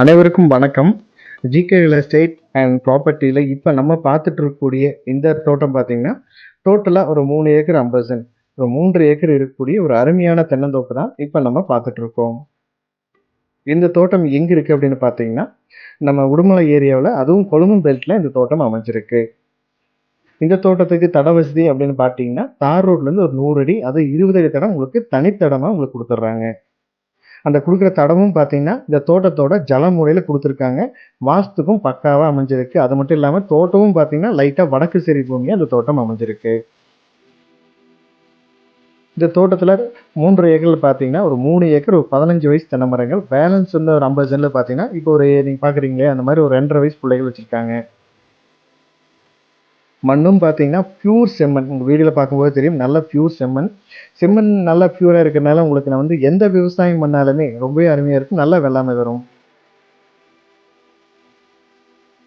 அனைவருக்கும் வணக்கம். GK real estate and ப்ராப்பர்ட்டியில் இப்போ நம்ம பார்த்துட்டு இருக்கக்கூடிய இந்த தோட்டம் பார்த்தீங்கன்னா, டோட்டலாக ஒரு 3 ஏக்கர் 50 சென்ட், ஒரு 3 ஏக்கர் இருக்கக்கூடிய ஒரு அருமையான தென்னந்தோப்பு தான் இப்போ நம்ம பார்த்துட்டு இருக்கோம். இந்த தோட்டம் எங்கே இருக்குது அப்படின்னு பார்த்தீங்கன்னா, நம்ம உடுமலை ஏரியாவில், அதுவும் கொழுமம் பெல்ட்டில் இந்த தோட்டம் அமைஞ்சிருக்கு. இந்த தோட்டத்துக்கு தட வசதி அப்படின்னு பார்த்தீங்கன்னா, தார் ரோட்லேருந்து ஒரு 100 அடி, அது 20 அடி தடம் உங்களுக்கு தனித்தடமாக உங்களுக்கு கொடுத்துட்றாங்க. அந்த குடுக்குற தடமும் பார்த்தீங்கன்னா, இந்த தோட்டத்தோட ஜலமுறையில குடுத்துருக்காங்க. வாஸ்துக்கும் பக்காவா அமைஞ்சிருக்கு. அது மட்டும் இல்லாம தோட்டமும் பார்த்தீங்கன்னா, லைட்டா வடக்கு சரி பூமியா இந்த தோட்டம் அமைஞ்சிருக்கு. இந்த தோட்டத்துல 3 ஏக்கர்ல பார்த்தீங்கன்னா, ஒரு 3 ஏக்கர் ஒரு 15 வயசு தென்னை மரங்கள். பேலன்ஸ் வந்து ஒரு 50 சென்ட்ல பார்த்தீங்கன்னா, இப்போ ஒரு நீங்க பார்க்குறீங்களே அந்த மாரி ஒரு 2 1/2 வயசு புள்ளைகள் வச்சிருக்காங்க. மண்ணும் பார்த்தீங்கன்னா, பியூர் செம்மண். உங்க வீடியோல பார்க்கும்போது தெரியும். நல்ல பியூர் செம்மண். செம்மண் நல்லா பியூரா இருக்கிறனால உங்களுக்கு நான் வந்து எந்த விவசாயம் பண்ணாலுமே ரொம்பவே அருமையா இருக்கும். நல்லா வெள்ளாமை வரும்.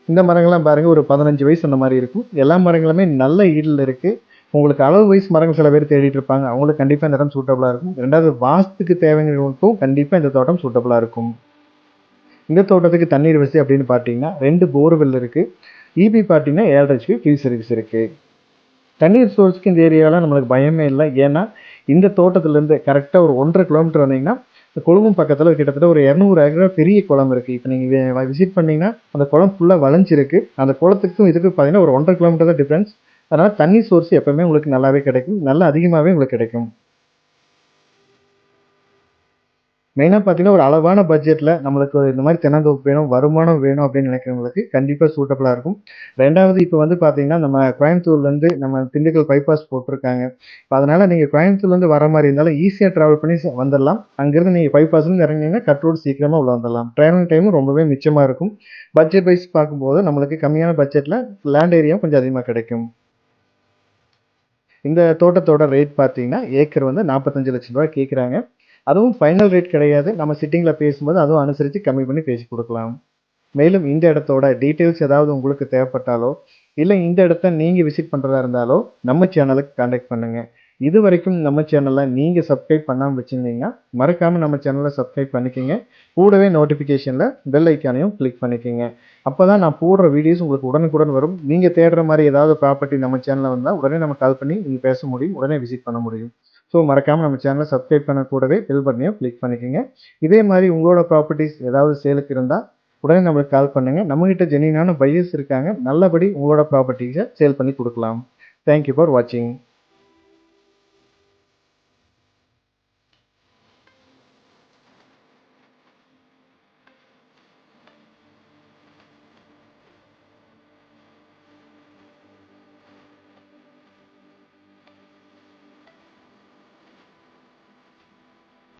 இந்த மரங்கள்லாம் பாருங்க ஒரு 15 வயசு அந்த மாரி இருக்கும். எல்லா மரங்களுமே நல்ல ஈல்டுல இருக்கு. உங்களுக்கு அளவு வயசு மரங்கள் சில பேர் தேடிட்டு இருப்பாங்க. அவங்களுக்கு கண்டிப்பா இந்த இடம் சூட்டபிளா இருக்கும். 2வது வாஸ்துக்கு தேவைங்கிறவங்களுக்கும் கண்டிப்பா இந்த தோட்டம் சூட்டபிளா இருக்கும். இந்த தோட்டத்துக்கு தண்ணீர் வசதி அப்படின்னு பார்த்தீங்கன்னா, 2 போர்வெல் இருக்கு. ஈபி பார்த்தீங்கன்னா 7.5 ஹெச்பி ஃப்ரீ சர்வீஸ் இருக்கு. தண்ணீர் சோர்ஸ்க்கு இந்த ஏரியால நம்மளுக்கு பயமே இல்ல. ஏன்னா, இந்த தோட்டத்திலேருந்து கரெக்ட்டா ஒரு 1 1/2 கிலோமீட்டர் வந்தீங்கன்னா, இந்த கொழும்பும் பக்கத்துல கிட்டத்தட்ட ஒரு 200 ஏக்கர் பெரிய குளம் இருக்கு. இப்ப நீங்க விசிட் பண்ணீங்கன்னா, அந்த குளம் ஃபுல்லா வளைஞ்சிருக்கு. அந்த குளத்துக்கும் இதுக்கும் பார்த்தீங்கன்னா, ஒரு 1 1/2 கிலோமீட்டர் தான் டிஃபரன்ஸ். அதனால தண்ணி சோர்ஸ் எப்பவுமே உங்களுக்கு நல்லாவே கிடைக்கும். நல்லா அதிகமாவே உங்களுக்கு கிடைக்கும். மெயினா பார்த்தீங்கன்னா, ஒரு அளவான பட்ஜெட்ல நம்மளுக்கு இந்த மாரி தென்னந்தோப்பு வேணும், வருமானம் வேணும் அப்படின்னு நினைக்கிறவங்களுக்கு கண்டிப்பா சூட்டபிளா இருக்கும். 2வது இப்ப வந்து பார்த்தீங்கன்னா, நம்ம கோயம்புத்தூர்லேருந்து நம்ம திண்டுக்கல் பைபாஸ் போட்டிருக்காங்க. இப்ப அதனால நீங்க கோயம்புத்தூர்லேருந்து வர மாரி இருந்தாலும் ஈஸியா டிராவல் பண்ணி வந்துரலாம். அங்கேருந்து நீங்க பைபாஸ்லேருந்து இறங்குனீங்கன்னா, கட் ரோடு சீக்கிரமா உள்ள வந்துரலாம். டிராவலிங் டைமும் ரொம்பவே மிச்சமா இருக்கும். பட்ஜெட் வைஸ் பார்க்கும்போது நம்மளுக்கு கம்மியான பட்ஜெட்ல லேண்ட் ஏரியாவும் கொஞ்சம் அதிகமா கிடைக்கும். இந்த தோட்டத்தோட ரேட் பார்த்தீங்கன்னா, ஏக்கர் வந்து ரூ. 45,00,000 கேட்குறாங்க. அதுவும் ஃபைனல் ரேட் கிடையாது. நம்ம சிட்டிங்ல பேசும்போது அதுவும் அனுசரிச்சு கம்மி பண்ணி பேசி குடுக்கலாம். மேலும் இந்த இடத்தோட டீட்டெயில்ஸ் ஏதாவது உங்களுக்கு தேவைப்பட்டாலோ, இல்ல இந்த இடத்த நீங்க விசிட் பண்றதா இருந்தாலோ, நம்ம சேனலுக்கு கான்டாக்ட் பண்ணுங்க. இதுவரைக்கும் நம்ம சேனல நீங்க சப்ஸ்கிரைப் பண்ணாம வச்சிருந்தீங்கன்னா, மறக்காம நம்ம சேனல சப்ஸ்கிரைப் பண்ணிக்கங்க. கூடவே நோட்டிஃபிகேஷன்ல பெல் ஐகானையும் கிளிக் பண்ணிக்கங்க. அப்பதான் நான் போடுற வீடியோஸ் உங்களுக்கு உடனுக்குடன் வரும். நீங்க தேடுற மாரி ஏதாவது ப்ராப்பர்ட்டி நம்ம சேனல்ல வந்தா, உடனே நம்ம கால் பண்ணி நீங்க பேச முடியும். உடனே விசிட் பண்ண முடியும். ஸோ மறக்காம நம்ம சேனல சப்ஸ்கிரைப் பண்ண கூடவே பெல் பட்டனையும் கிளிக் பண்ணிக்கங்க. இதே மாரி உங்களோட ப்ராப்பர்ட்டீஸ் ஏதாவது சேலுக்கு இருந்தா, உடனே நம்மளுக்கு கால் பண்ணுங்க. நம்மகிட்ட ஜென்யூனான பையர்ஸ் இருக்காங்க. நல்லபடி உங்களோட ப்ராப்பர்ட்டீஸ சேல் பண்ணி குடுக்கலாம். தேங்க் யூ ஃபார் வாட்சிங்.